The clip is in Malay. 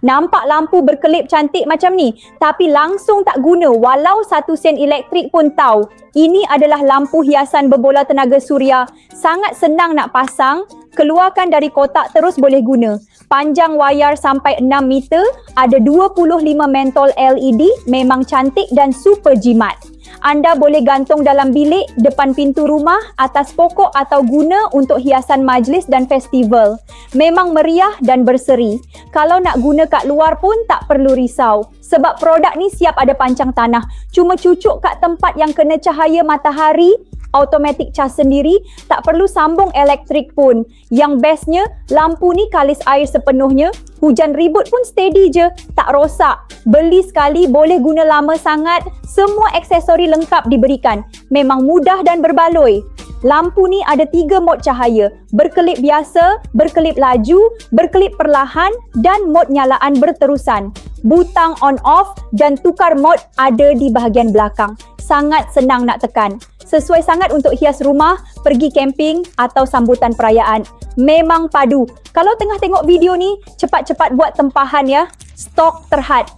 Nampak lampu berkelip cantik macam ni, tapi langsung tak guna walau 1 sen elektrik pun tahu. Ini adalah lampu hiasan berbola tenaga suria. Sangat senang nak pasang, keluarkan dari kotak terus boleh guna. Panjang wayar sampai 6 meter, ada 25 mentol LED, memang cantik dan super jimat. Anda boleh gantung dalam bilik, depan pintu rumah, atas pokok atau guna untuk hiasan majlis dan festival. Memang meriah dan berseri. Kalau nak guna kat luar pun tak perlu risau. Sebab produk ni siap ada pancang tanah. Cuma cucuk kat tempat yang kena cahaya matahari, automatic cas sendiri, tak perlu sambung elektrik pun. Yang bestnya, lampu ni kalis air sepenuhnya, hujan ribut pun steady je, tak rosak. Beli sekali boleh guna lama sangat, semua aksesori lengkap diberikan. Memang mudah dan berbaloi. Lampu ni ada 3 mod cahaya, berkelip biasa, berkelip laju, berkelip perlahan dan mod nyalaan berterusan. Butang on off dan tukar mod ada di bahagian belakang. Sangat senang nak tekan. Sesuai sangat untuk hias rumah, pergi camping atau sambutan perayaan. Memang padu. Kalau tengah tengok video ni, cepat-cepat buat tempahan ya. Stok terhad.